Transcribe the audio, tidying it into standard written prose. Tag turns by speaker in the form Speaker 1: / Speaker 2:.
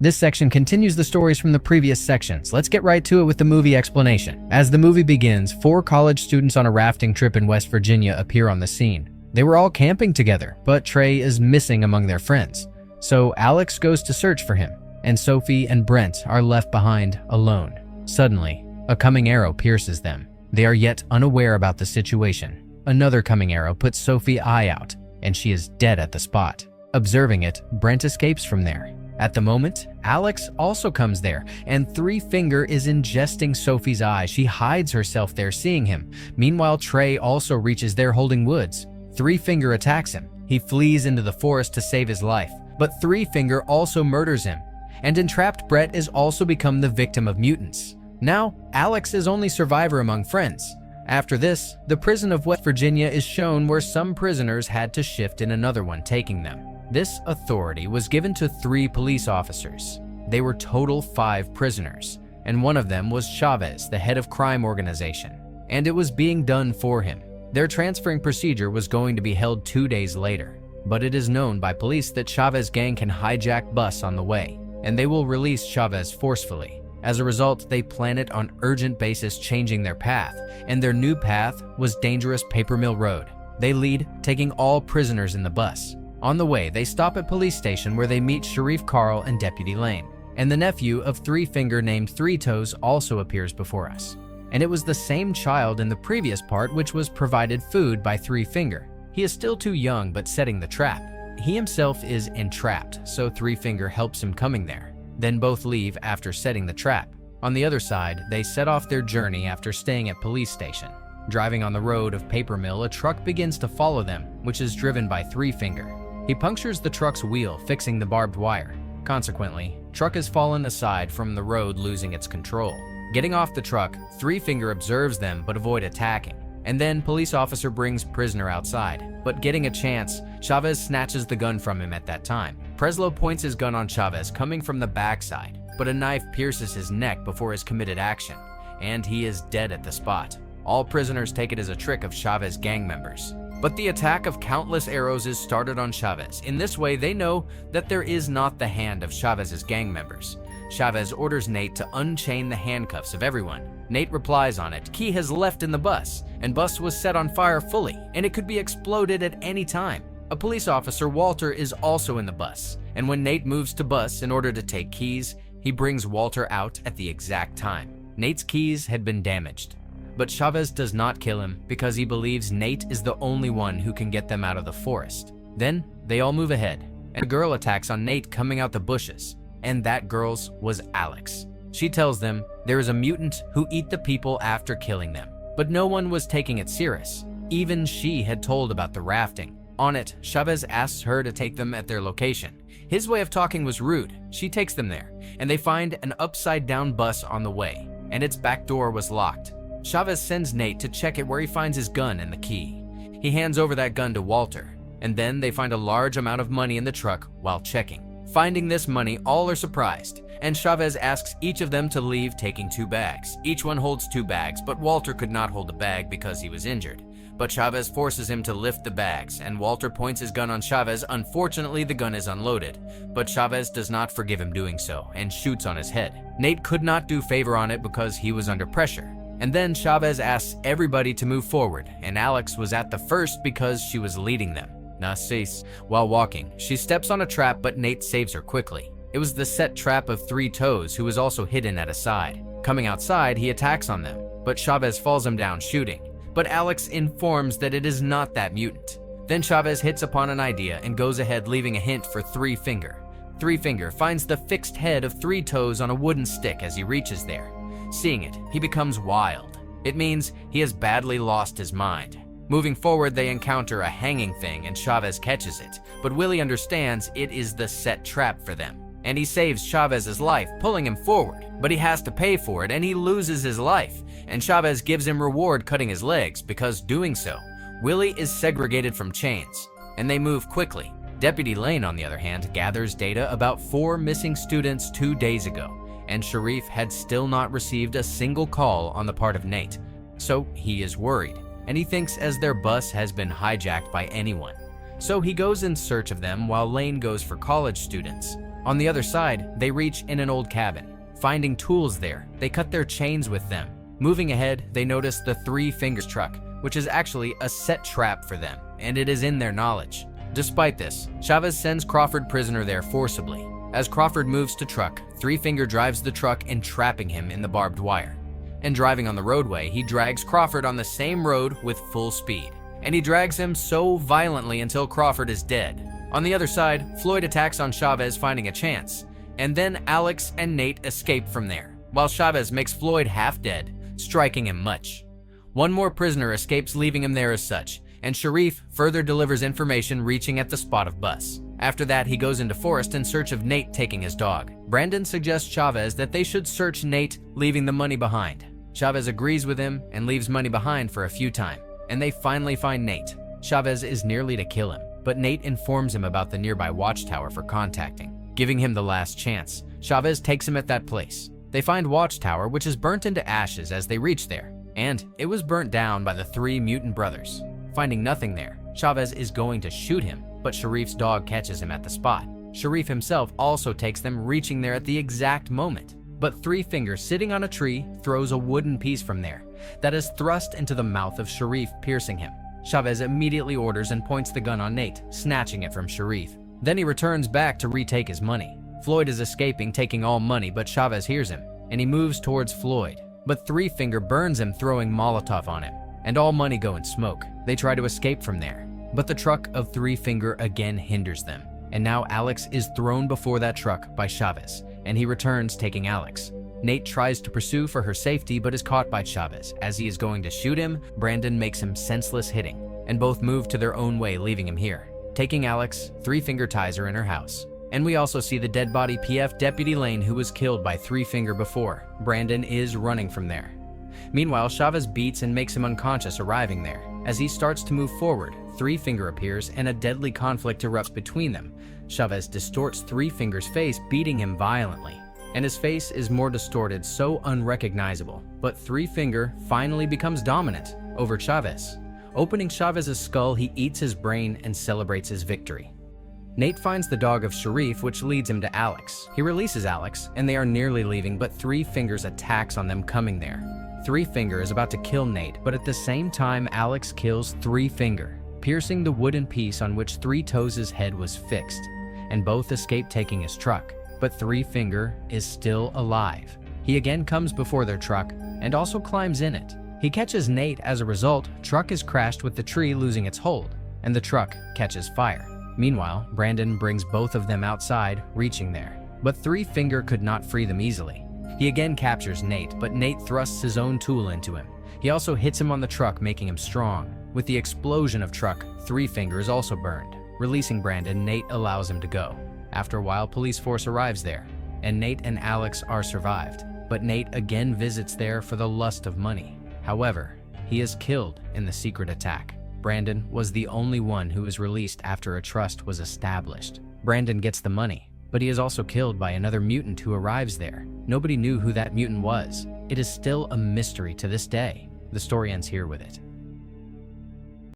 Speaker 1: This section continues the stories from the previous sections. Let's get right to it with the movie explanation. As the movie begins, 4 college students on a rafting trip in West Virginia appear on the scene. They were all camping together, but Trey is missing among their friends. So Alex goes to search for him, and Sophie and Brent are left behind alone. Suddenly, a coming arrow pierces them. They are yet unaware about the situation. Another coming arrow puts Sophie's eye out, and she is dead at the spot. Observing it, Brent escapes from there. At the moment, Alex also comes there, and Three Finger is ingesting Sophie's eye. She hides herself there, seeing him. Meanwhile, Trey also reaches there holding Woods. Three Finger attacks him. He flees into the forest to save his life, but Three Finger also murders him. And entrapped Brett is also become the victim of mutants. Now, Alex is only survivor among friends. After this, the prison of West Virginia is shown where some prisoners had to shift in another one, taking them. This authority was given to 3 police officers. They were total 5 prisoners, and one of them was Chavez, the head of crime organization, and it was being done for him. Their transferring procedure was going to be held 2 days later, but it is known by police that Chavez gang can hijack bus on the way, and they will release Chavez forcefully. As a result, they plan it on urgent basis, changing their path, and their new path was dangerous Paper Mill Road. They lead, taking all prisoners in the bus. On the way, they stop at police station where they meet Sheriff Carl and Deputy Lane. And the nephew of Three Finger named Three Toes also appears before us. And it was the same child in the previous part which was provided food by Three Finger. He is still too young but setting the trap. He himself is entrapped, so Three Finger helps him coming there. Then both leave after setting the trap. On the other side, they set off their journey after staying at police station. Driving on the road of Paper Mill, a truck begins to follow them, which is driven by Three Finger. He punctures the truck's wheel, fixing the barbed wire. Consequently, truck has fallen aside from the road, losing its control. Getting off the truck, Three Finger observes them but avoid attacking. And then police officer brings prisoner outside. But getting a chance, Chavez snatches the gun from him at that time. Preslow points his gun on Chavez coming from the backside, but a knife pierces his neck before his committed action, and he is dead at the spot. All prisoners take it as a trick of Chavez gang members. But the attack of countless arrows is started on Chavez. In this way, they know that there is not the hand of Chavez's gang members. Chavez orders Nate to unchain the handcuffs of everyone. Nate replies on it. Key has left in the bus, and bus was set on fire fully, and it could be exploded at any time. A police officer, Walter, is also in the bus, and when Nate moves to bus in order to take keys, he brings Walter out at the exact time. Nate's keys had been damaged. But Chavez does not kill him because he believes Nate is the only one who can get them out of the forest. Then they all move ahead, and a girl attacks on Nate coming out the bushes, and that girl's was Alex. She tells them there is a mutant who eat the people after killing them, but no one was taking it serious. Even she had told about the rafting. On it, Chavez asks her to take them at their location. His way of talking was rude. She takes them there, and they find an upside-down bus on the way, and its back door was locked. Chavez sends Nate to check it where he finds his gun and the key. He hands over that gun to Walter, and then they find a large amount of money in the truck while checking. Finding this money, all are surprised, and Chavez asks each of them to leave, taking 2 bags. Each one holds 2 bags, but Walter could not hold the bag because he was injured. But Chavez forces him to lift the bags, and Walter points his gun on Chavez. Unfortunately, the gun is unloaded, but Chavez does not forgive him doing so and shoots on his head. Nate could not do favor on it because he was under pressure. And then Chavez asks everybody to move forward, and Alex was at the first because she was leading them. Narcisse. While walking, she steps on a trap, but Nate saves her quickly. It was the set trap of Three Toes, who was also hidden at a side. Coming outside, he attacks on them, but Chavez falls him down, shooting. But Alex informs that it is not that mutant. Then Chavez hits upon an idea and goes ahead, leaving a hint for Three Finger. Three Finger finds the fixed head of Three Toes on a wooden stick as he reaches there. Seeing it, he becomes wild. It means he has badly lost his mind. Moving forward, they encounter a hanging thing and Chavez catches it, but Willie understands it is the set trap for them. And he saves Chavez's life, pulling him forward, but he has to pay for it and he loses his life. And Chavez gives him reward, cutting his legs, because doing so, Willie is segregated from chains, and they move quickly. Deputy Lane, on the other hand, gathers data about 4 missing students 2 days ago, and Sharif had still not received a single call on the part of Nate. So he is worried, and he thinks as their bus has been hijacked by anyone. So he goes in search of them while Lane goes for college students. On the other side, they reach in an old cabin. Finding tools there, they cut their chains with them. Moving ahead, they notice the Three Fingers truck, which is actually a set trap for them, and it is in their knowledge. Despite this, Chavez sends Crawford prisoner there forcibly. As Crawford moves to truck, Three Finger drives the truck, entrapping him in the barbed wire. And driving on the roadway, he drags Crawford on the same road with full speed. And he drags him so violently until Crawford is dead. On the other side, Floyd attacks on Chavez, finding a chance. And then Alex and Nate escape from there, while Chavez makes Floyd half dead, striking him much. One more prisoner escapes, leaving him there as such, and Sharif further delivers information, reaching at the spot of bus. After that, he goes into forest in search of Nate taking his dog. Brandon suggests Chavez that they should search Nate, leaving the money behind. Chavez agrees with him and leaves money behind for a few time, and they finally find Nate. Chavez is nearly to kill him, but Nate informs him about the nearby watchtower for contacting, giving him the last chance. Chavez takes him at that place. They find Watchtower, which is burnt into ashes as they reach there, and it was burnt down by the three mutant brothers. Finding nothing there, Chavez is going to shoot him, but Sharif's dog catches him at the spot. Sharif himself also takes them, reaching there at the exact moment. But Three Fingers, sitting on a tree, throws a wooden piece from there that is thrust into the mouth of Sharif, piercing him. Chavez immediately orders and points the gun on Nate, snatching it from Sharif. Then he returns back to retake his money. Floyd is escaping, taking all money, but Chavez hears him, and he moves towards Floyd. But Three Finger burns him, throwing Molotov on him, and all money go in smoke. They try to escape from there, but the truck of Three Finger again hinders them. And now Alex is thrown before that truck by Chavez, and he returns, taking Alex. Nate tries to pursue for her safety, but is caught by Chavez. As he is going to shoot him, Brandon makes him senseless, hitting, and both move to their own way, leaving him here. Taking Alex, Three Finger ties her in her house. And we also see the dead body PF Deputy Lane, who was killed by Three Finger before. Brandon is running from there. Meanwhile, Chavez beats and makes him unconscious, arriving there. As he starts to move forward, Three Finger appears and a deadly conflict erupts between them. Chavez distorts Three Finger's face, beating him violently. And his face is more distorted, so unrecognizable. But Three Finger finally becomes dominant over Chavez. Opening Chavez's skull, he eats his brain and celebrates his victory. Nate finds the dog of Sharif, which leads him to Alex. He releases Alex, and they are nearly leaving, but Three Fingers attacks on them coming there. Three Finger is about to kill Nate, but at the same time, Alex kills Three Finger, piercing the wooden piece on which Three Toes' head was fixed, and both escape, taking his truck. But Three Finger is still alive. He again comes before their truck and also climbs in it. He catches Nate. As a result, truck is crashed with the tree losing its hold, and the truck catches fire. Meanwhile, Brandon brings both of them outside, reaching there. But Three Finger could not free them easily. He again captures Nate, but Nate thrusts his own tool into him. He also hits him on the truck, making him strong. With the explosion of truck, Three Finger is also burned. Releasing Brandon, Nate allows him to go. After a while, police force arrives there, and Nate and Alex are survived. But Nate again visits there for the lust of money. However, he is killed in the secret attack. Brandon was the only one who was released after a trust was established. Brandon gets the money, but he is also killed by another mutant who arrives there. Nobody knew who that mutant was. It is still a mystery to this day. The story ends here with it.